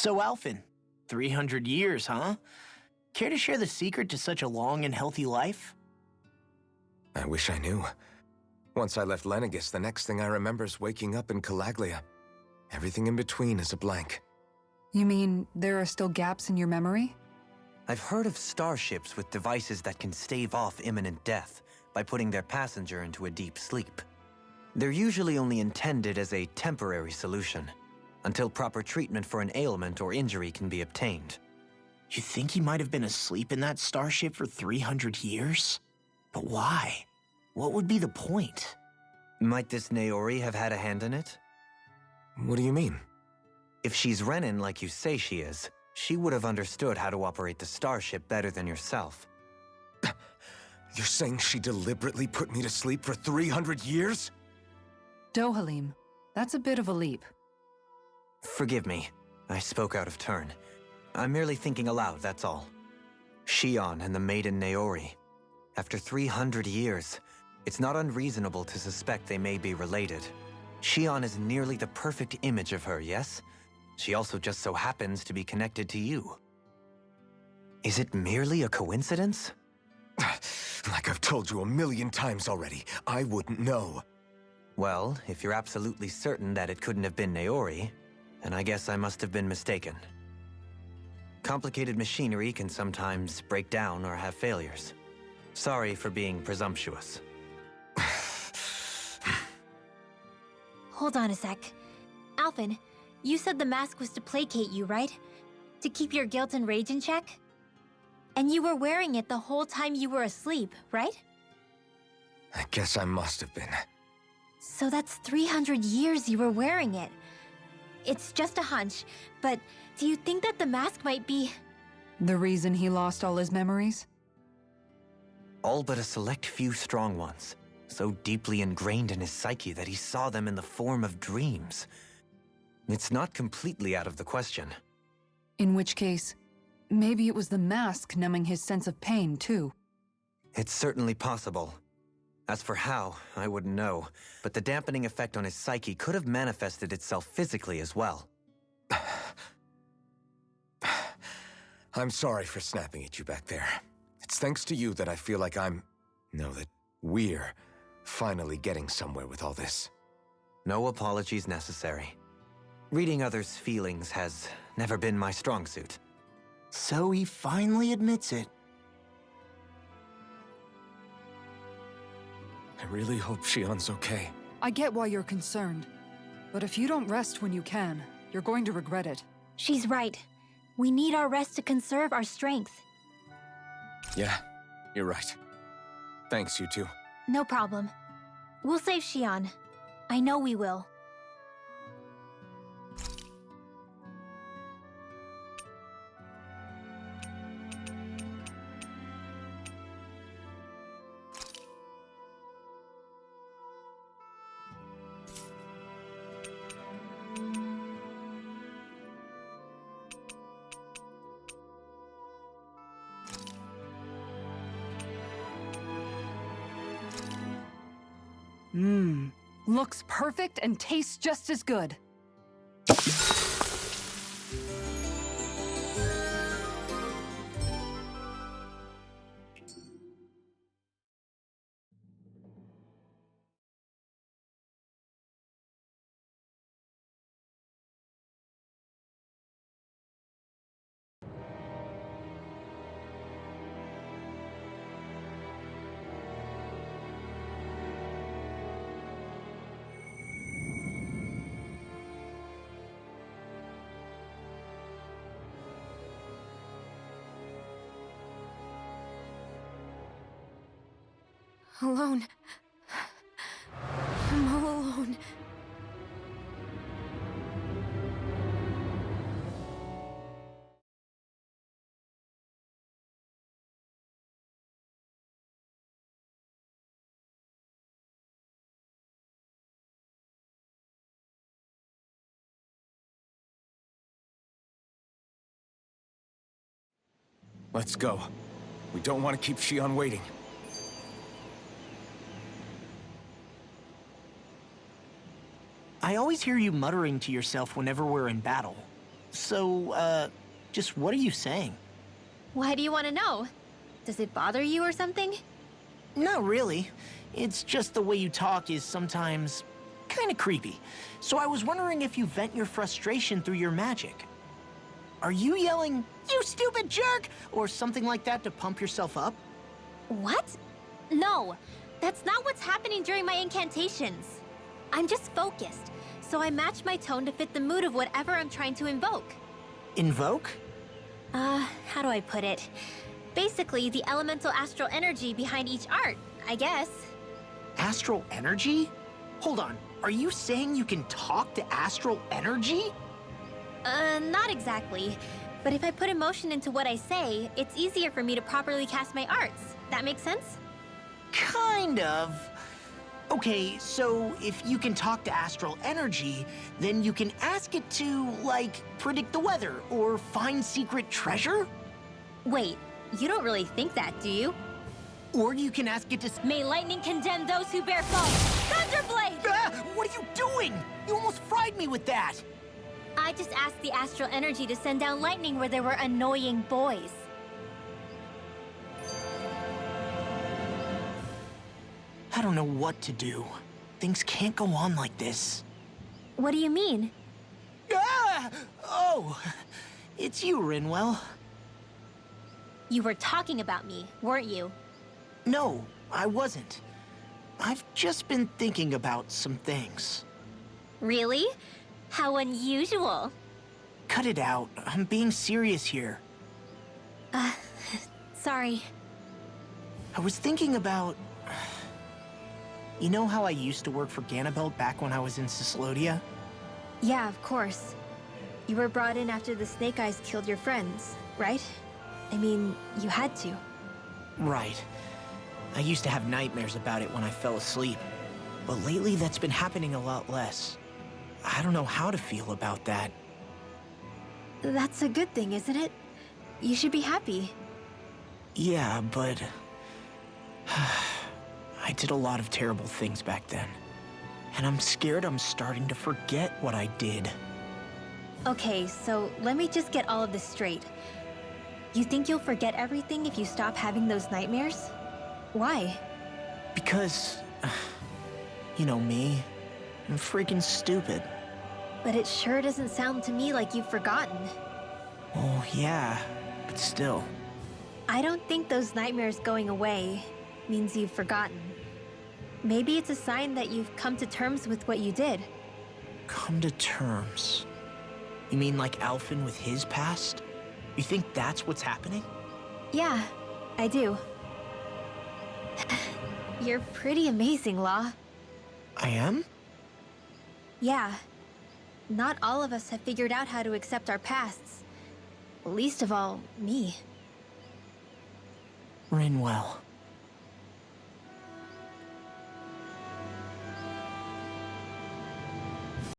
So, Alphen, 300 years, huh? Care to share the secret to such a long and healthy life? I wish I knew. Once I left Lenegis, the next thing I remember is waking up in Calaglia. Everything in between is a blank. You mean there are still gaps in your memory? I've heard of starships with devices that can stave off imminent death by putting their passenger into a deep sleep. They're usually only intended as a temporary solution, until proper treatment for an ailment or injury can be obtained. You think he might have been asleep in that starship for 300 years? But why? What would be the point? Might this Naori have had a hand in it? What do you mean? If she's Renin like you say she is, she would have understood how to operate the starship better than yourself. You're saying she deliberately put me to sleep for 300 years? Dohalim, that's a bit of a leap. Forgive me, I spoke out of turn. I'm merely thinking aloud, that's all. Shionne and the maiden Naori. After 300 years, it's not unreasonable to suspect they may be related. Shionne is nearly the perfect image of her, yes? She also just so happens to be connected to you. Is it merely a coincidence? Like I've told you 1,000,000 times already, I wouldn't know. Well, if you're absolutely certain that it couldn't have been Naori, then I guess I must have been mistaken. Complicated machinery can sometimes break down or have failures. Sorry for being presumptuous. Hold on a sec. Alphen, you said the mask was to placate you, right? To keep your guilt and rage in check? And you were wearing it the whole time you were asleep, right? I guess I must have been. So that's 300 years you were wearing it. It's just a hunch, but do you think that the mask might be... The reason he lost all his memories? All but a select few strong ones, so deeply ingrained in his psyche that he saw them in the form of dreams. It's not completely out of the question. In which case, maybe it was the mask numbing his sense of pain, too. It's certainly possible. As for how, I wouldn't know, but the dampening effect on his psyche could have manifested itself physically as well. I'm sorry for snapping at you back there. It's thanks to you that I feel like that we're finally getting somewhere with all this. No apologies necessary. Reading others' feelings has never been my strong suit. So he finally admits it. I really hope Shionne's okay. I get why you're concerned. But if you don't rest when you can, you're going to regret it. She's right. We need our rest to conserve our strength. Yeah, you're right. Thanks, you two. No problem. We'll save Shionne. I know we will. Looks perfect and tastes just as good. Alone. I'm all alone. Let's go. We don't want to keep Shionne waiting. I always hear you muttering to yourself whenever we're in battle. So, just what are you saying? Why do you want to know? Does it bother you or something? Not really. It's just the way you talk is sometimes kind of creepy. So I was wondering if you vent your frustration through your magic. Are you yelling, "You stupid jerk," or something like that to pump yourself up? What? No, that's not what's happening during my incantations. I'm just focused, so I match my tone to fit the mood of whatever I'm trying to invoke. Invoke? How do I put it? Basically, the elemental astral energy behind each art, I guess. Astral energy? Hold on, are you saying you can talk to astral energy? Not exactly. But if I put emotion into what I say, it's easier for me to properly cast my arts. That makes sense? Kind of. Okay, so if you can talk to astral energy, then you can ask it to, like, predict the weather or find secret treasure? Wait, you don't really think that, do you? Or you can ask it to... May lightning condemn those who bear false! Thunderblade! Ah, what are you doing? You almost fried me with that! I just asked the astral energy to send down lightning where there were annoying boys. I don't know what to do. Things can't go on like this. What do you mean? Ah! Oh, it's you, Rinwell. You were talking about me, weren't you? No, I wasn't. I've just been thinking about some things. Really? How unusual. Cut it out. I'm being serious here. Sorry. I was thinking about... You know how I used to work for Ganabelt back when I was in Cyslodia? Yeah, of course. You were brought in after the Snake Eyes killed your friends, right? I mean, you had to. Right. I used to have nightmares about it when I fell asleep. But lately, that's been happening a lot less. I don't know how to feel about that. That's a good thing, isn't it? You should be happy. Yeah, but... I did a lot of terrible things back then. And I'm scared I'm starting to forget what I did. Okay, so let me just get all of this straight. You think you'll forget everything if you stop having those nightmares? Why? Because... You know me. I'm freaking stupid. But it sure doesn't sound to me like you've forgotten. Oh, yeah. But still. I don't think those nightmares going away means you've forgotten. Maybe it's a sign that you've come to terms with what you did. Come to terms? You mean like Alphen with his past? You think that's what's happening? Yeah, I do. You're pretty amazing, Law. I am? Yeah. Not all of us have figured out how to accept our pasts. Least of all, me. Rinwell.